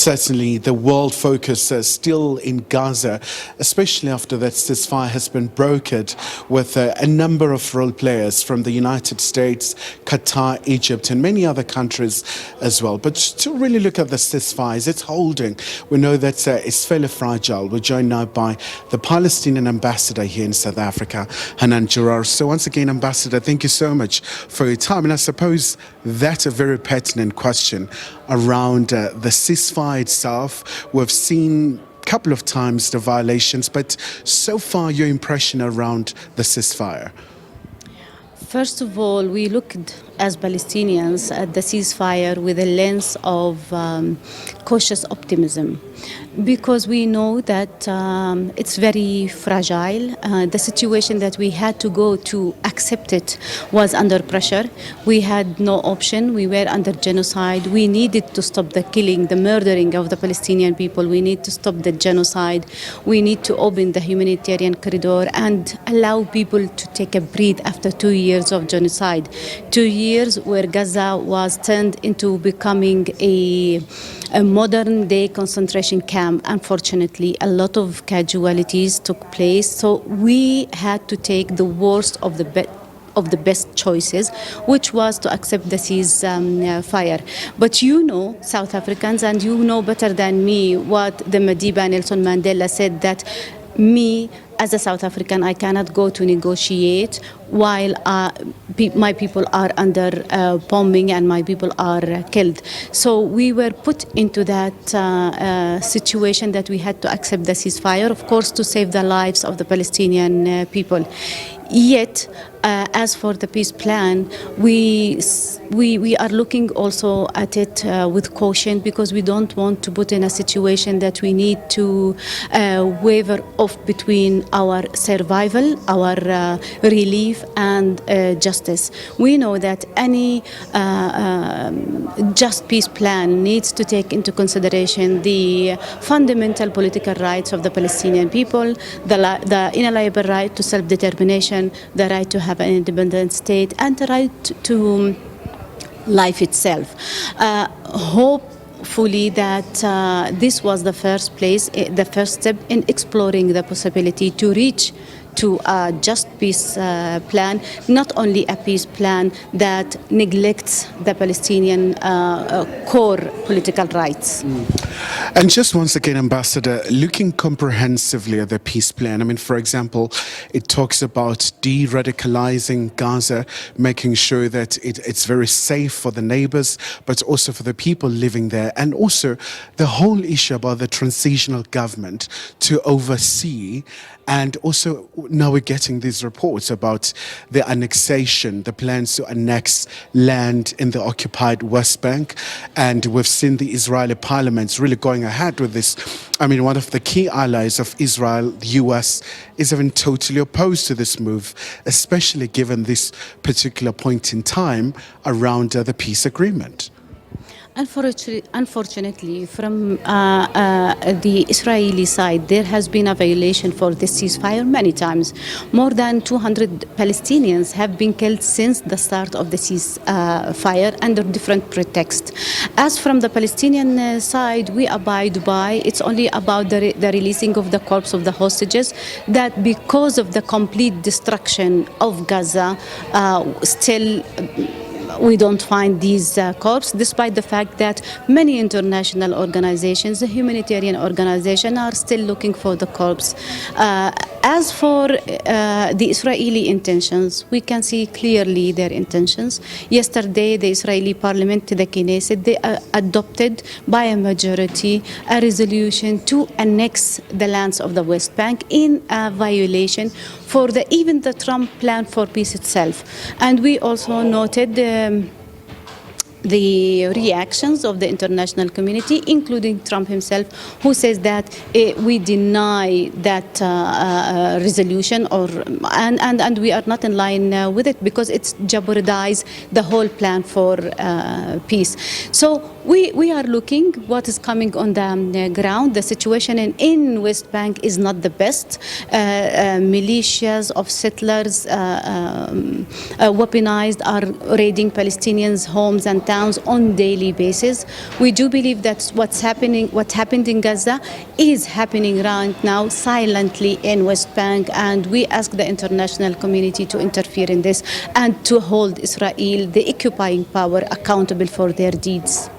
Certainly, the world focus is still in Gaza, especially after that ceasefire has been brokered with a number of role players from the United States, Qatar, Egypt, and many other countries as well. But to really look at the ceasefire, it's holding. We know that it's fairly fragile. We're joined now by the Palestinian ambassador here in South Africa, Hanan Jarrar. So once again, Ambassador, thank you so much for your time. And I suppose that's a very pertinent question around the ceasefire itself. We've seen a couple of times the violations, but so far your impression around the ceasefire? First of all, we looked as Palestinians at the ceasefire with a lens of cautious optimism, because we know that it's very fragile. The situation that we had to go to accept it was under pressure. We had no option. We were under genocide. We needed to stop the killing, the murdering of the Palestinian people. We need to stop the genocide. We need to open the humanitarian corridor and allow people to take a breath after 2 years of genocide. 2 years where Gaza was turned into becoming a modern-day concentration camp. Unfortunately, a lot of casualties took place, so we had to take the worst of the best choices, which was to accept the ceasefire. But you know, South Africans, and you know better than me what the Madiba Nelson Mandela said, that me, as a South African, I cannot go to negotiate while my people are under bombing and my people are killed. So we were put into that situation that we had to accept the ceasefire, of course, to save the lives of the Palestinian people. Yet, as for the peace plan, we are looking also at it with caution, because we don't want to put in a situation that we need to waver off between our survival, our relief, and justice. We know that any just peace plan needs to take into consideration the fundamental political rights of the Palestinian people, the inalienable right to self-determination, the right to have an independent state, and the right to life itself. Hopefully that this was the first step in exploring the possibility to reach to a just peace plan, not only a peace plan that neglects the Palestinian core political rights. And just once again, Ambassador, looking comprehensively at the peace plan, I mean, for example, it talks about de-radicalizing Gaza, making sure that it's very safe for the neighbors, but also for the people living there, and also the whole issue about the transitional government to oversee. And also now we're getting these reports about the annexation, the plans to annex land in the occupied West Bank. And we've seen the Israeli parliament really going ahead with this. I mean, one of the key allies of Israel, the US, is even totally opposed to this move, especially given this particular point in time around the peace agreement. Unfortunately, from the Israeli side, there has been a violation for this ceasefire many times. More than 200 Palestinians have been killed since the start of the ceasefire under different pretexts. As from the Palestinian side, we abide by, it's only about the releasing of the corpse of the hostages, that because of the complete destruction of Gaza, still we don't find these corpses, despite the fact that many international organizations, the humanitarian organizations, are still looking for the corpse. As for the Israeli intentions, we can see clearly their intentions. Yesterday, the Israeli parliament, the Knesset, they adopted by a majority a resolution to annex the lands of the West Bank in a violation for even the Trump plan for peace itself. And we also noted the reactions of the international community, including Trump himself, who says that we deny that resolution, and we are not in line with it, because it's jeopardized the whole plan for peace. So We are looking what is coming on the ground. The situation in West Bank is not the best. Militias of settlers weaponized are raiding Palestinians' homes and towns on daily basis. We do believe that what happened in Gaza is happening right now silently in West Bank, and we ask the international community to interfere in this and to hold Israel, the occupying power, accountable for their deeds.